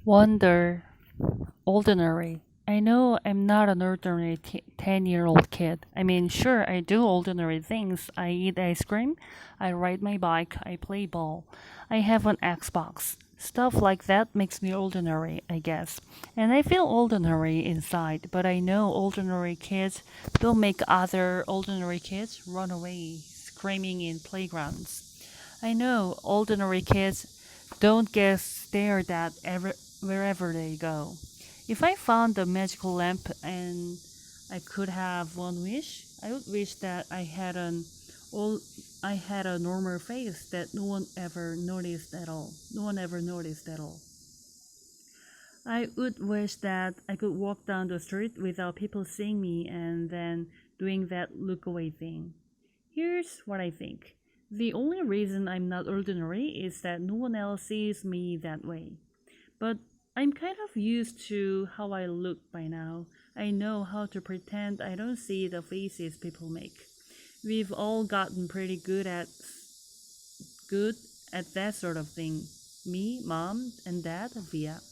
Wonder, ordinary. I know I'm not an ordinary 10-year-old kid. I mean, sure, I do ordinary things. I eat ice cream, I ride my bike, I play ball, I have an Xbox. Stuff like that makes me ordinary, I guess. And I feel ordinary inside, but I know ordinary kids don't make other ordinary kids run away screaming in playgrounds. I know ordinary kids don't get stared at wherever they go. If I found a magical lamp and I could have one wish, I would wish that all I had a normal face that no one ever noticed at all. No one ever noticed at all. I would wish that I could walk down the street without people seeing me and then doing that look away thing. Here's what I think. The only reason I'm not ordinary is that no one else sees me that way. But I'm kind of used to how I look by now. I know how to pretend I don't see the faces people make. We've all gotten pretty good at that sort of thing. Me, mom, and dad, Via.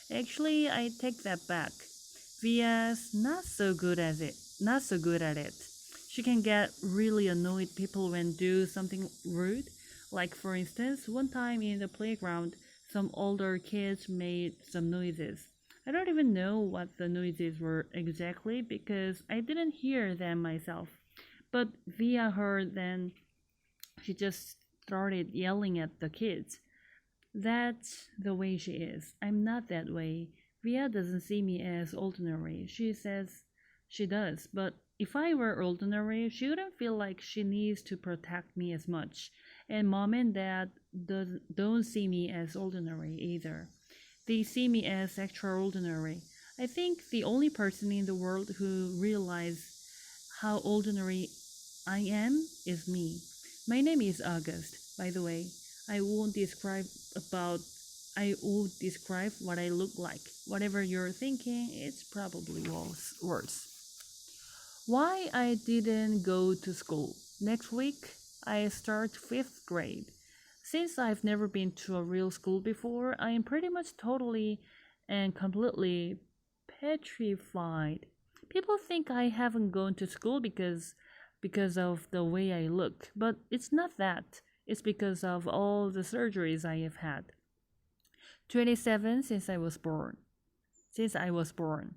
Actually, I take that back. Via's not so good at it. She can get really annoyed people when do something rude. Like for instance, one time in the playground, some older kids made some noises. I don't even know what the noises were exactly because I didn't hear them myself. But Via heard them. She just started yelling at the kids. That's the way she is. I'm not that way. Via doesn't see me as ordinary. She says she does, but if I were ordinary, she wouldn't feel like she needs to protect me as much. And mom and dad don't see me as ordinary either. They see me as extraordinary. I think the only person in the world who realizes how ordinary I am is me. My name is August, by the way. I won't describe about I won't describe what I look like. Whatever you're thinking, it's probably worse. Why I didn't go to school. Next week, I start 5th grade. Since I've never been to a real school before, I am pretty much totally and completely petrified. People think I haven't gone to school because of the way I look, but it's not that. It's because of all the surgeries I have had. 27 since I was born. Since I was born.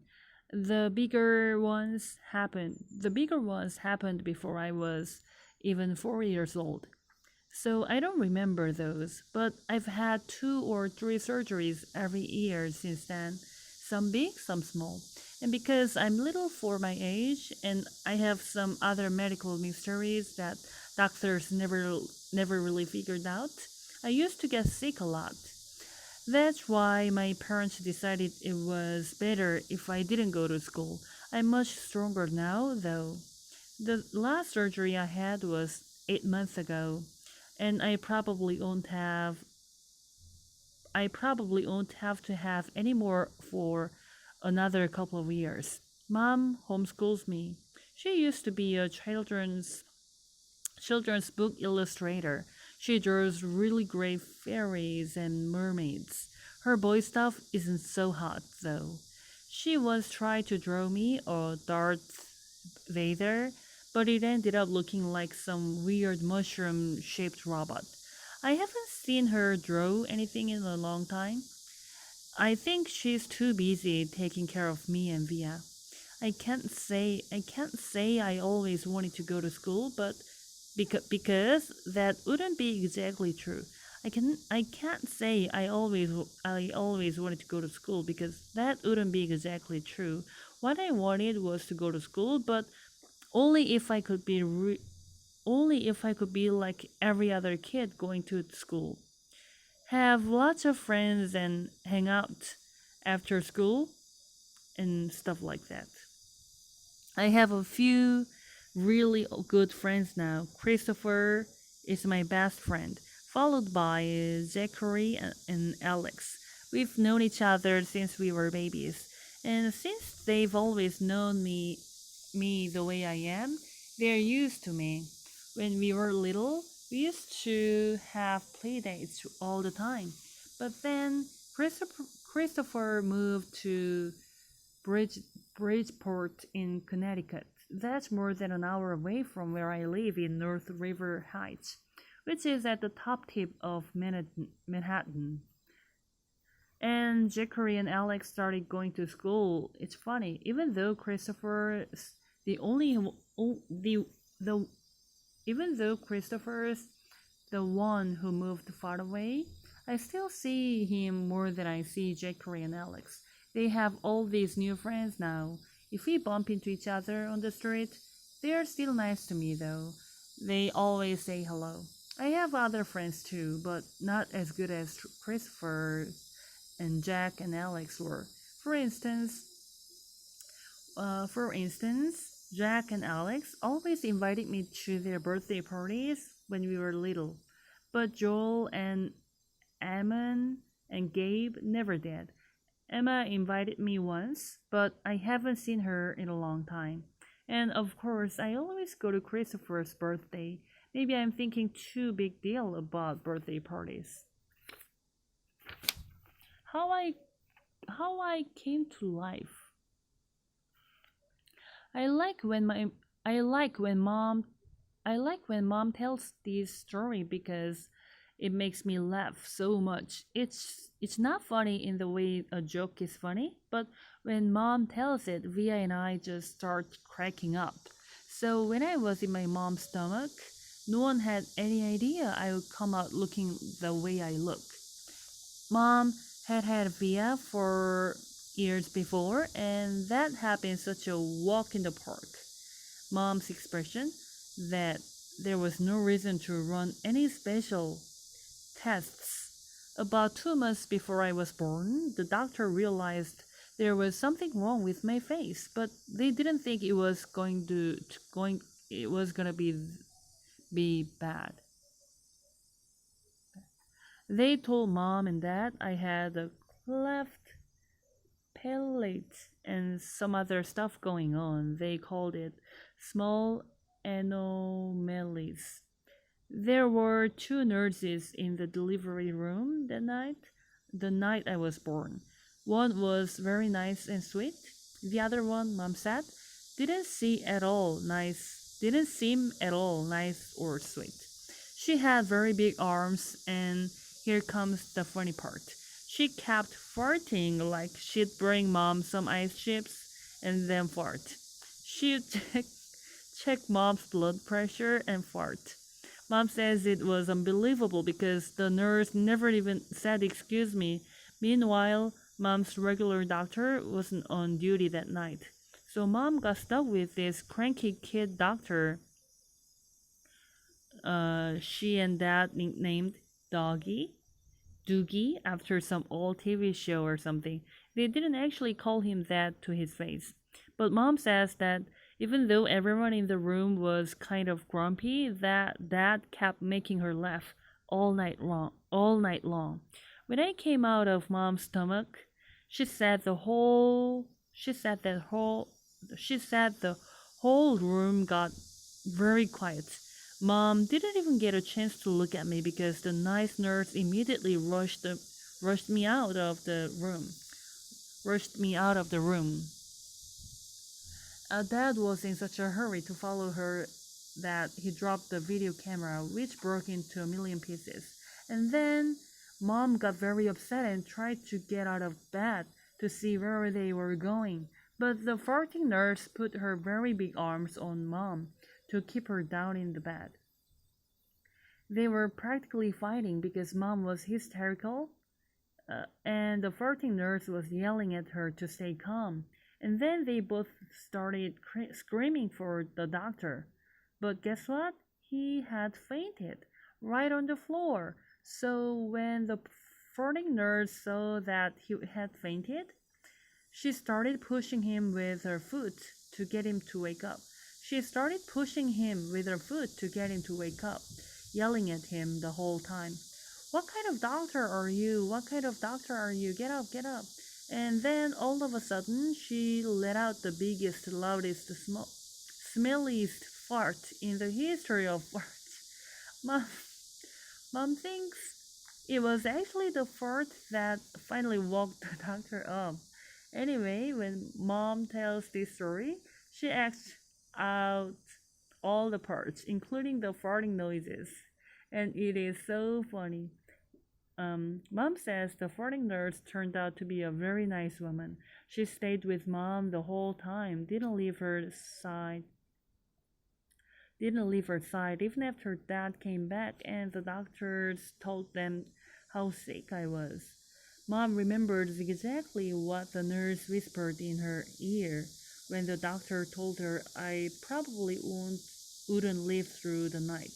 The bigger ones happened before I was even 4 years old. So I don't remember those, but I've had 2 or 3 surgeries every year since then, some big, some small. And because I'm little for my age and I have some other medical mysteries that doctors never really figured out, I used to get sick a lot. That's why my parents decided it was better if I didn't go to school. I'm much stronger now, though. The last surgery I had was 8 months ago, and I probably won't have to have any more for another couple of years. Mom homeschools me. She used to be a children's book illustrator. She draws really great fairies and mermaids. Her boy stuff isn't so hot, though. She once tried to draw me a Darth Vader, but it ended up looking like some weird mushroom shaped robot. I haven't seen her draw anything in a long time. I think she's too busy taking care of me and Via. I can't say I always wanted to go to school, but because that wouldn't be exactly true. I can't say I always wanted to go to school because that wouldn't be exactly true. What I wanted was to go to school, but only if I could be only if I could be like every other kid going to school. Have lots of friends and hang out after school and stuff like that. I have a few really good friends now. Christopher is my best friend, followed by Zachary and Alex. We've known each other since we were babies, and since they've always known me the way I am, they're used to me. When we were little, we used to have play dates all the time. But then Christopher moved to Bridgeport in Connecticut. That's more than an hour away from where I live in North River Heights, which is at the top tip of Manhattan. And Zachary and Alex started going to school. It's funny, even though Christopher's the only the even though Christopher's the one who moved far away, I still see him more than I see Zachary and Alex. They have all these new friends now. If we bump into each other on the street, they are still nice to me though. They always say hello. I have other friends too, but not as good as Christopher and Jack and Alex were. For instance, Jack and Alex always invited me to their birthday parties when we were little, but Joel and Ammon and Gabe never did. Emma invited me once, but I haven't seen her in a long time. And of course, I always go to Christopher's birthday. Maybe I'm thinking too big deal about birthday parties. How I came to life. I like when mom tells this story because it makes me laugh so much. It's not funny in the way a joke is funny, but when mom tells it, Via and I just start cracking up. So when I was in my mom's stomach, no one had any idea I would come out looking the way I look. Mom had Via for years before, and that had been such a walk in the park. Mom's expression that there was no reason to run any special tests. About 2 months before I was born, the doctor realized there was something wrong with my face, but they didn't think it was going to be bad. They told mom and dad I had a cleft palate and some other stuff going on. They called it small anomalies. There were 2 nurses in the delivery room that night, the night I was born. One was very nice and sweet. The other one, mom said, didn't seem at all nice or sweet. She had very big arms, and here comes the funny part. She kept farting like she'd bring mom some ice chips and then fart. She'd check mom's blood pressure and fart. Mom says it was unbelievable because the nurse never even said excuse me. Meanwhile, mom's regular doctor wasn't on duty that night. So mom got stuck with this cranky kid doctor she and dad nicknamed Doogie after some old TV show or something. They didn't actually call him that to his face. But mom says that even though everyone in the room was kind of grumpy, that dad kept making her laugh all night long. When I came out of mom's stomach, she said the whole room got very quiet. Mom didn't even get a chance to look at me because the nice nurse immediately rushed me out of the room. Dad was in such a hurry to follow her that he dropped the video camera, which broke into a million pieces. And then Mom got very upset and tried to get out of bed to see where they were going. But the farting nurse put her very big arms on Mom to keep her down in the bed. They were practically fighting because Mom was hysterical, and the farting nurse was yelling at her to stay calm. And then they both started screaming for the doctor. But guess what? He had fainted right on the floor. So when the farting nurse saw that he had fainted, she started pushing him with her foot to get him to wake up. Yelling at him the whole time. What kind of doctor are you? Get up, get up. And then all of a sudden, she let out the biggest, loudest, smelliest fart in the history of farts. Mom thinks It was actually the fart that finally woke the doctor up. Anyway, when mom tells this story, she acts out all the parts, including the farting noises. And it is so funny. Mom says the farting nurse turned out to be a very nice woman. She stayed with mom the whole time, didn't leave her side even after dad came back and the doctors told them how sick I was. Mom remembered exactly what the nurse whispered in her ear when the doctor told her I probably wouldn't live through the night.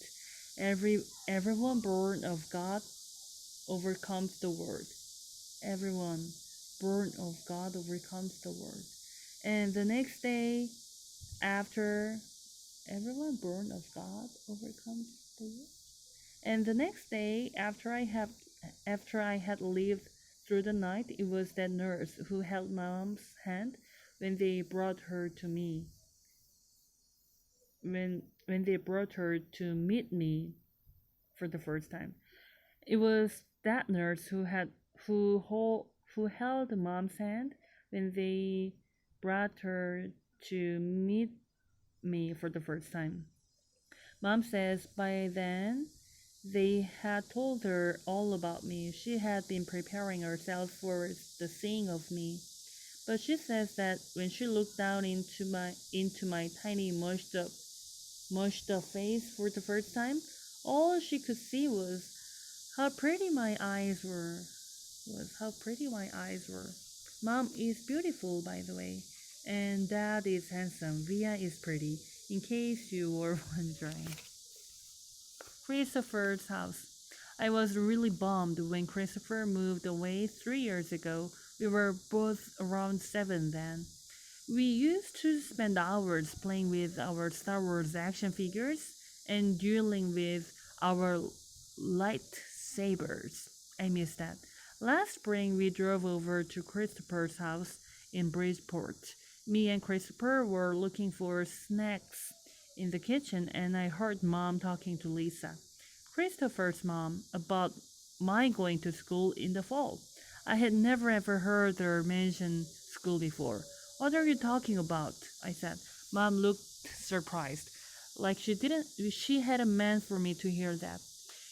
Everyone born of God overcomes the world. Everyone born of God overcomes the world. And the next day after everyone born of God overcomes the world. And the next day after I had lived through the night, it was that nurse who held mom's hand when they brought her to me. When they brought her to meet me for the first time. It was that nurse who held mom's hand when they brought her to meet me for the first time. Mom says by then they had told her all about me. She had been preparing herself for the seeing of me. But she says that when she looked down into my tiny mushed up face for the first time, all she could see was how pretty my eyes were. Mom is beautiful, by the way, and Dad is handsome. Via is pretty, in case you were wondering. Christopher's house. I was really bummed when Christopher moved away 3 years ago. We were both around 7 then. We used to spend hours playing with our Star Wars action figures and dueling with our lightsabers. I miss that. Last spring, we drove over to Christopher's house in Bridgeport. Me and Christopher were looking for snacks in the kitchen, and I heard Mom talking to Lisa, Christopher's mom, about my going to school in the fall. I had never ever heard her mention school before. What are you talking about? I said. Mom looked surprised, like she hadn't meant for me to hear that.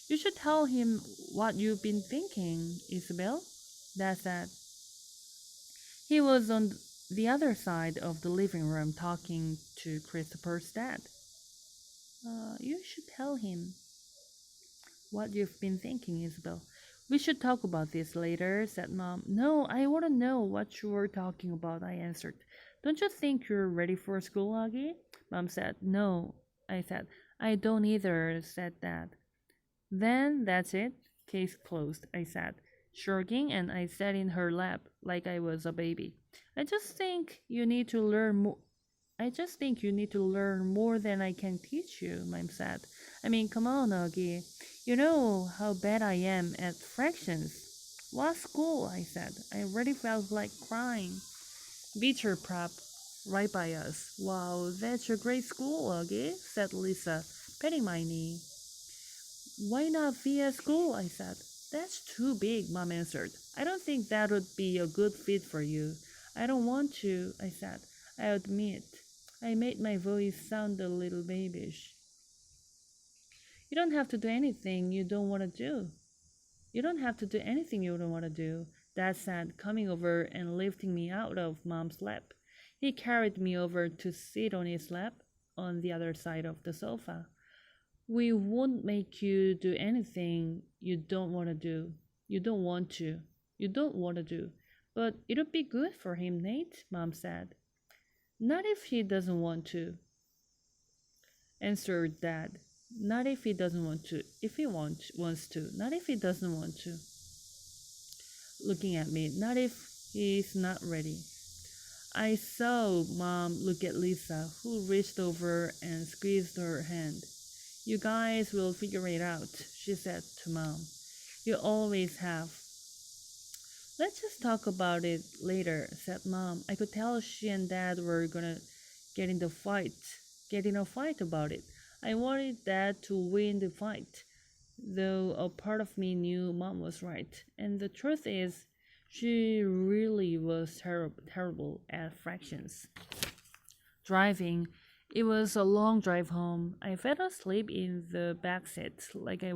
You should tell him what you've been thinking, Isabel, Dad said. He was on the other side of the living room talking to Christopher's dad. You should tell him what you've been thinking, Isabel. We should talk about this later, said Mom. No, I want to know what you were talking about, I answered. Don't you think you're ready for school, Augie? Mom said. No, I said. I don't either, said Dad. Then that's it. Case closed, I said, shrugging, and I sat in her lap like I was a baby. I just think you need to learn more than I can teach you, Mom said. I mean, come on, Augie. You know how bad I am at fractions. What school? I said. I already felt like crying. Beecher Prep, right by us. Wow, that's a great school, Augie, said Lisa, patting my knee. Why not via school? I said. That's too big, Mom answered. I don't think that would be a good fit for you. I don't want to, I said. I admit, I made my voice sound a little babyish. You don't have to do anything you don't want to do. You don't have to do anything you don't want to do, Dad said, coming over and lifting me out of Mom's lap. He carried me over to sit on his lap on the other side of the sofa. We won't make you do anything you don't want to do. You don't want to. You don't want to do. But it'll be good for him, Nate, Mom said. Not if he doesn't want to, answered Dad. Not if he doesn't want to. If he wants to. Not if he doesn't want to. Looking at me. Not if he's not ready. I saw Mom look at Lisa, who reached over and squeezed her hand. You guys will figure it out, she said to Mom. You always have. Let's just talk about it later, said Mom. I could tell she and Dad were gonna get in a fight about it. I wanted Dad to win the fight. though a part of me knew Mom was right. And the truth is, she really was terrible at fractions. Driving, it was a long drive home. I fell asleep in the back seat like I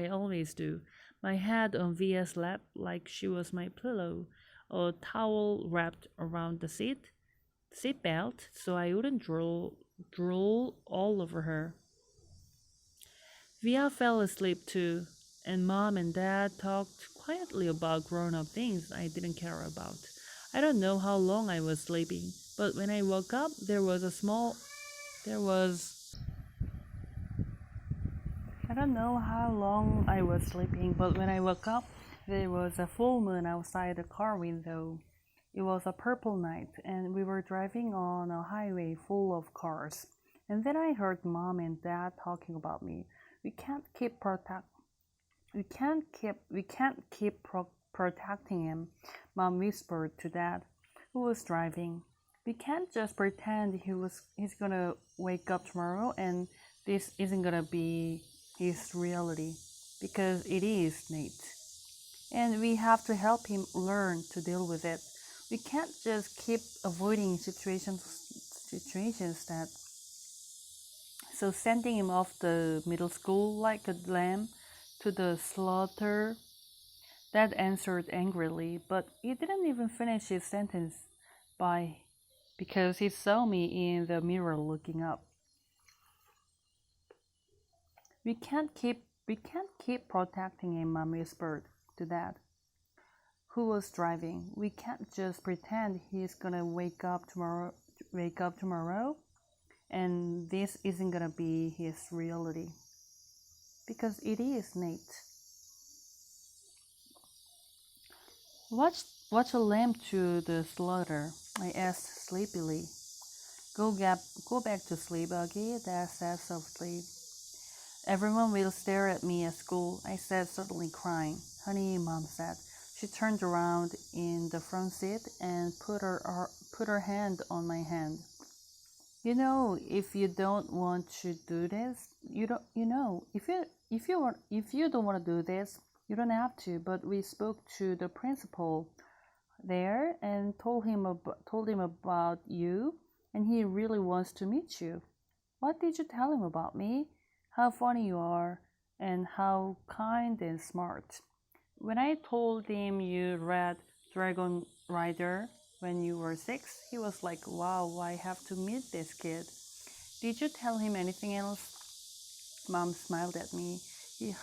always do. My head on Via's lap like she was my pillow, a towel wrapped around the seat belt so I wouldn't drool all over her. Via fell asleep too, and Mom and Dad talked quietly about grown-up things I didn't care about. I don't know how long I was sleeping, but when I woke up, there was I don't know how long I was sleeping, but when I woke up, there was a full moon outside the car window. It was a purple night, and we were driving on a highway full of cars. And then I heard Mom and Dad talking about me. We can't keep protecting him, Mom whispered to Dad, who was driving. We can't just pretend he's gonna wake up tomorrow and this isn't gonna be his reality, because it is, Nate. And we have to help him learn to deal with it. We can't just keep avoiding situations that so sending him off the middle school like a lamb to the slaughter. Dad answered angrily, but he didn't even finish his sentence because he saw me in the mirror looking up. We can't keep protecting him, Mom whispered to Dad, who was driving. We can't just pretend he's gonna wake up tomorrow and this isn't gonna be his reality, because it is, Nate. Watch a lamb to the slaughter, I asked sleepily. Go back to sleep, Augie, Dad said softly. Everyone will stare at me at school, I said, suddenly crying. Honey, Mom said. She turned around in the front seat and put her hand on my hand. You know, if you don't want to do this, if you don't want to do this, you don't have to. But we spoke to the principal there and told him about you, and he really wants to meet you. What did you tell him about me? How funny you are, and how kind and smart. When I told him you read Dragon Rider when you were 6, he was like, wow, I have to meet this kid. Did you tell him anything else? Mom smiled at me.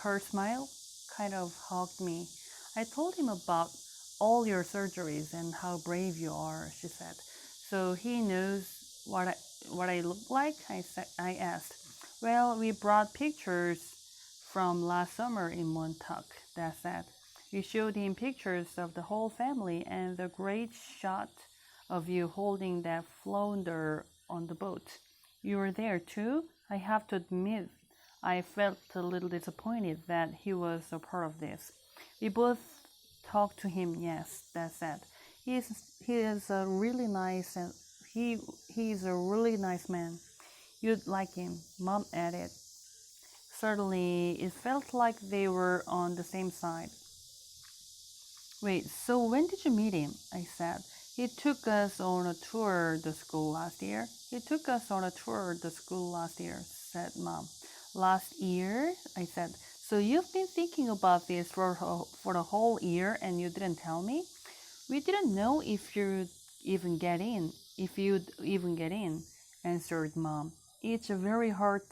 Her smile kind of hugged me. I told him about all your surgeries and how brave you are, she said. So he knows what I look like? I asked. Well, we brought pictures from last summer in Montauk, Dad said. We showed him pictures of the whole family and the great shot of you holding that flounder on the boat. You were there too? I have to admit, I felt a little disappointed that he was a part of this. We both talked to him, yes, Dad said. He is a really nice man. You'd like him, Mom added. Suddenly, it felt like they were on the same side. Wait, so when did you meet him? I said. He took us on a tour the school last year, said Mom. Last year? I said. So you've been thinking about this for the whole year and you didn't tell me? We didn't know if you'd even get in, answered Mom. It's a very hard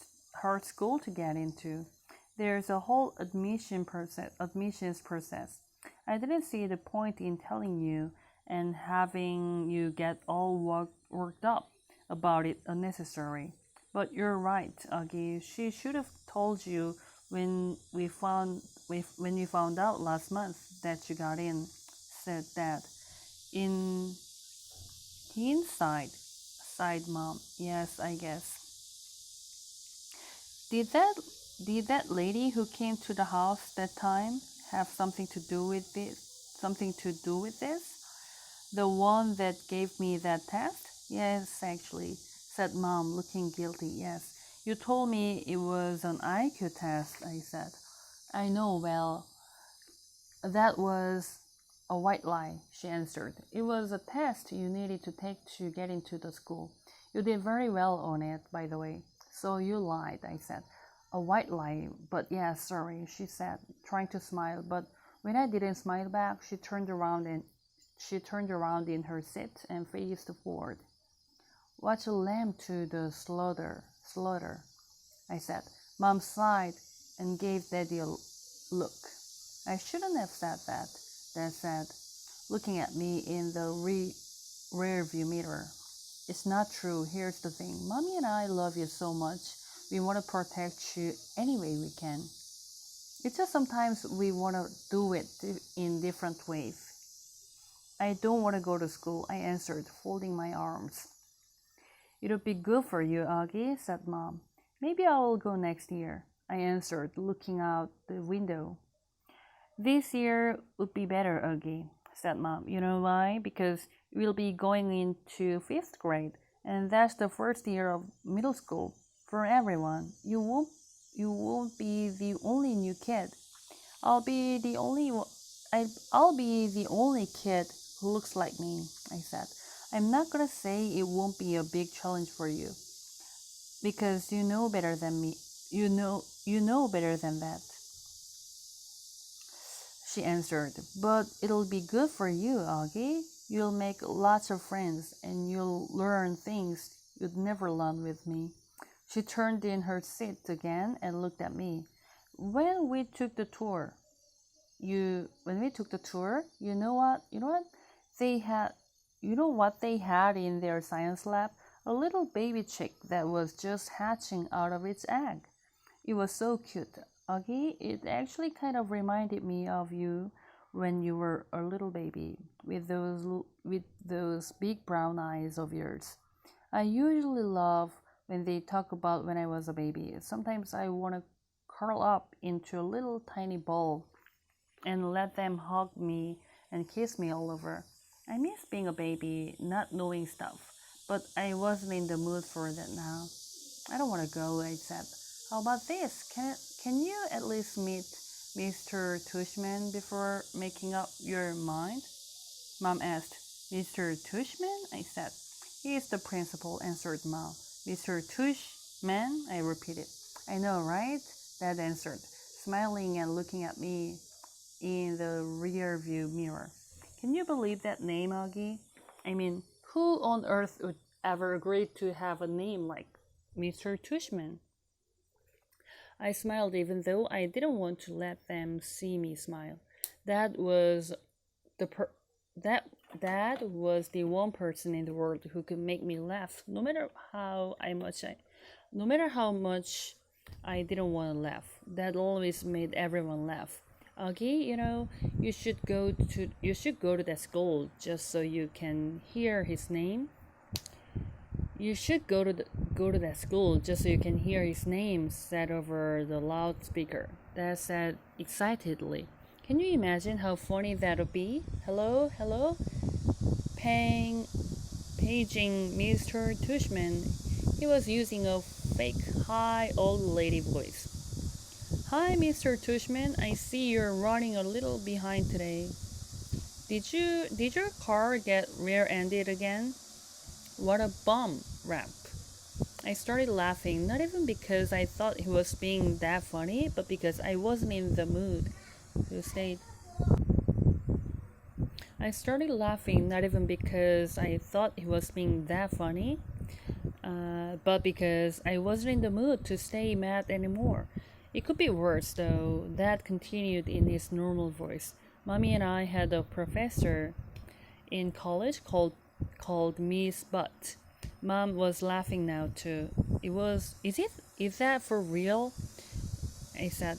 school to get into. There's a whole admissions process. I didn't see the point in telling you and having you get all worked up about it unnecessary. But you're right, Augie. She should have told you when we found out last month that you got in, said Dad. Inside, sighed Mom. Yes, I guess. Did that lady who came to the house that time have something to do with this? The one that gave me that test? Yes, actually, said Mom, looking guilty. Yes. You told me it was an IQ test, I said. I know well. That was a white lie, she answered. It was a test you needed to take to get into the school. You did very well on it, by the way. So you lied, I said. A white lie, but yeah, sorry, she said, trying to smile. But when I didn't smile back, she turned around in her seat and faced forward. Watch a lamb to the slaughter, I said. Mom sighed and gave Daddy a look. I shouldn't have said that, Dad said, looking at me in the rearview mirror. It's not true. Here's the thing. Mommy and I love you so much. We want to protect you any way we can. It's just sometimes we want to do it in different ways. I don't want to go to school, I answered, folding my arms. It'll be good for you, Augie, said Mom. Maybe I will go next year, I answered, looking out the window. This year would be better, Augie, said Mom. You know why? Because we'll be going into 5th grade, and that's the first year of middle school for everyone. You won't be the only new kid. I'll be the only kid who looks like me, I said. I'm not gonna say it won't be a big challenge for you, because you know better than me. You know better than that, she answered. But it'll be good for you, Augie. You'll make lots of friends, and you'll learn things you'd never learn with me. She turned in her seat again and looked at me. When we took the tour, you know what they had in their science lab? A little baby chick that was just hatching out of its egg. It was so cute, Augie. It actually kind of reminded me of you when you were a little baby, with those big brown eyes of yours. I usually love when they talk about when I was a baby. Sometimes I want to curl up into a little tiny ball and let them hug me and kiss me all over. I miss being a baby, not knowing stuff, but I wasn't in the mood for that now. I don't want to go, I said. How about this? Can you at least meet Mr. Tushman before making up your mind? Mom asked. Mr. Tushman? I said. He is the principal, answered Mom. Mr. Tushman? I repeated. I know, right? Dad answered, smiling and looking at me in the rear view mirror. Can you believe that name, Augie? I mean, who on earth would ever agree to have a name like Mr. Tushman? I smiled even though I didn't want to let them see me smile. That was the one person in the world who could make me laugh, no matter how much I didn't want to laugh. That always made everyone laugh. Augie, you should go to that school just so you can hear his name. You should go to that school just so you can hear his name said over the loudspeaker. Dad said excitedly. Can you imagine how funny that would be? Hello? Paging Mr. Tushman. He was using a fake high old lady voice. Hi, Mr. Tushman. I see you're running a little behind today. Did your car get rear-ended again? What a bum rap. I started laughing, not even because I thought he was being that funny, but because I wasn't in the mood to stay. I started laughing, not even because I thought he was being that funny, but because I wasn't in the mood to stay mad anymore. It could be worse, though. Dad continued in his normal voice. Mommy and I had a professor in college called Miss Butt. Mom was laughing now too. Is that for real? I said.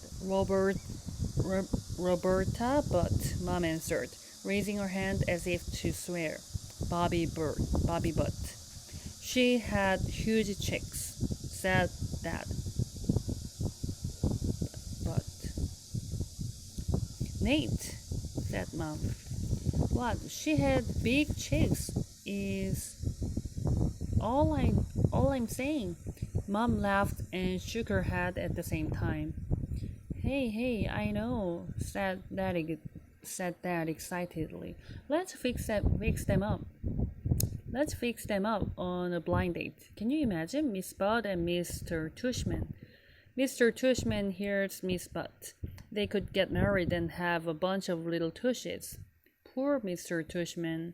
Roberta Butt, Mom answered, raising her hand as if to swear. Bobby Butt. She had huge cheeks, said Dad. But Nate, said Mom. What? She had big cheeks is all I'm saying. Mom laughed and shook her head at the same time. Hey, I know, said Dad excitedly. Let's fix them up. Let's fix them up on a blind date. Can you imagine Miss Butt and Mr. Tushman? Mr. Tushman hears Miss Butt. They could get married and have a bunch of little tushes. Poor Mr. Tushman,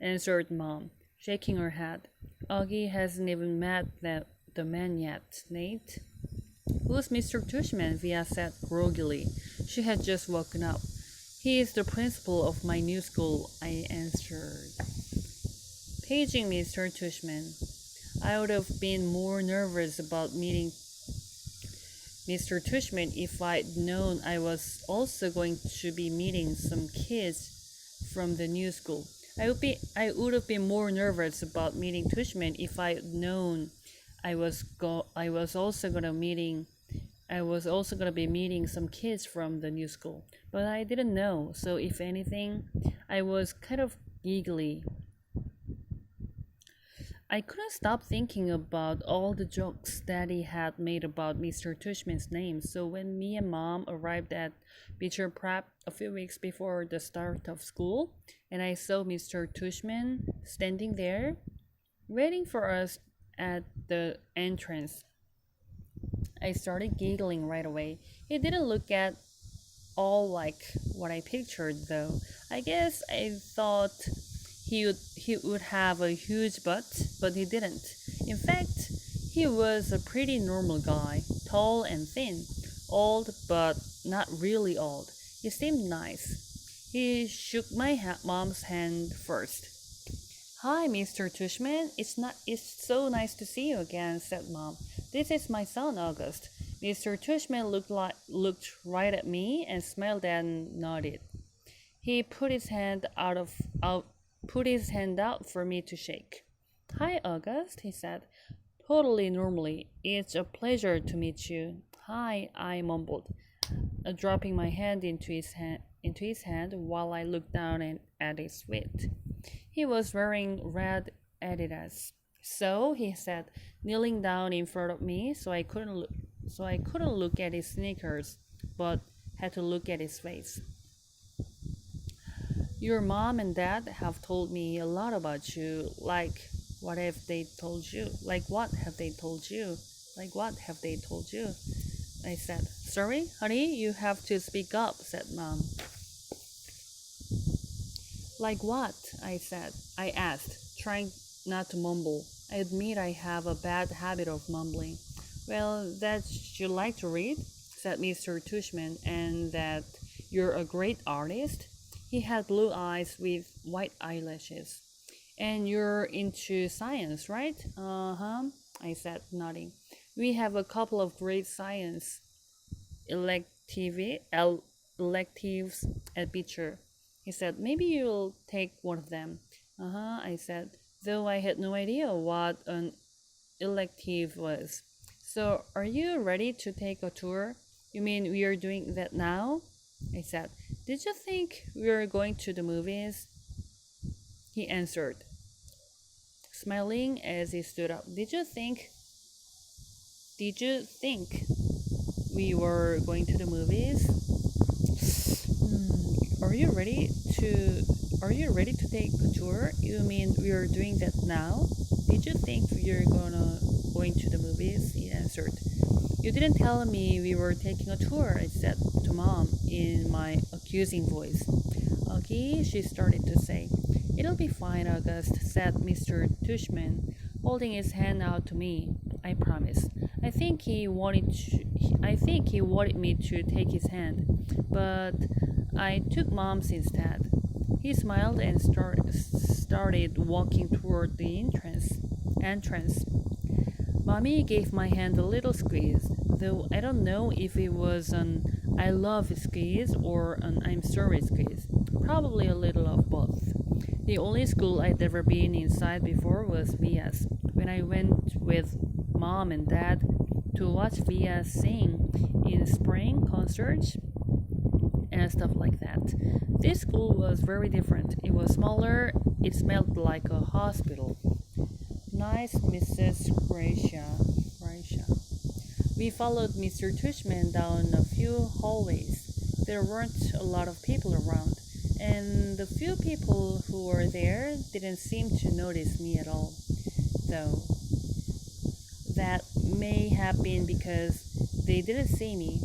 answered Mom, shaking her head. Augie hasn't even met the man yet, Nate. Who's Mr. Tushman? Via said groggily. She had just woken up. He is the principal of my new school, I answered. Paging Mr. Tushman. I would have been more nervous about meeting Mr. Tushman if I'd known I was also going to be meeting some kids from the new school. I would have been more nervous about meeting Tushman if I'd known I was also gonna be meeting some kids from the new school. But I didn't know, so if anything, I was kind of giggly. I couldn't stop thinking about all the jokes Daddy had made about Mr. Tushman's name, so when me and Mom arrived at Beecher Prep a few weeks before the start of school, and I saw Mr. Tushman standing there, waiting for us at the entrance, I started giggling right away. He didn't look at all like what I pictured, though. I guess I thought he would have a huge butt, but he didn't. In fact, he was a pretty normal guy, tall and thin, old but not really old. He seemed nice. He shook my mom's hand first. Hi, Mr. Tushman. It's so nice to see you again, said Mom. This is my son, August. Mr. Tushman looked right at me and smiled and nodded. He put his hand out for me to shake. Hi, August, he said, totally normally. It's a pleasure to meet you. Hi, I mumbled, dropping my hand into his hand while I looked down at his feet. He was wearing red Adidas. So, he said, kneeling down in front of me, so I couldn't look at his sneakers, but had to look at his face. Your mom and dad have told me a lot about you. Like, what have they told you? Like, what have they told you? Like, what have they told you? I said. Sorry, honey, you have to speak up, said Mom. Like what? I asked, trying not to mumble. I admit I have a bad habit of mumbling. Well, that you like to read, said Mr. Tushman, and that you're a great artist. He had blue eyes with white eyelashes. And you're into science, right? Uh-huh, I said, nodding. We have a couple of great science electives at Beecher. He said, maybe you'll take one of them. Uh-huh, I said, though I had no idea what an elective was. So, are you ready to take a tour? You mean we are doing that now? I said, did you think we were going to the movies? He answered, smiling as he stood up. Did you think we were going to the movies? Are you ready to take a tour? You mean we are doing that now? Did you think we are going to the movies? He answered. You didn't tell me we were taking a tour, I said to Mom in my accusing voice. Augie, she started to say. It'll be fine, August, said Mr. Tushman, holding his hand out to me. I promise. I think he wanted me to take his hand, but I took Mom's instead. He smiled and started walking toward the entrance. Mommy gave my hand a little squeeze, though I don't know if it was an I love squeeze or an I'm sorry squeeze. Probably a little of both. The only school I'd ever been inside before was Via's. When I went with Mom and Dad to watch Via sing in spring concerts and stuff like that. This school was very different. It was smaller. It smelled like a hospital. Nice, Mrs. Gracia. We followed Mr. Tushman down a few hallways. There weren't a lot of people around, and the few people who were there didn't seem to notice me at all, though. That may have been because they didn't see me.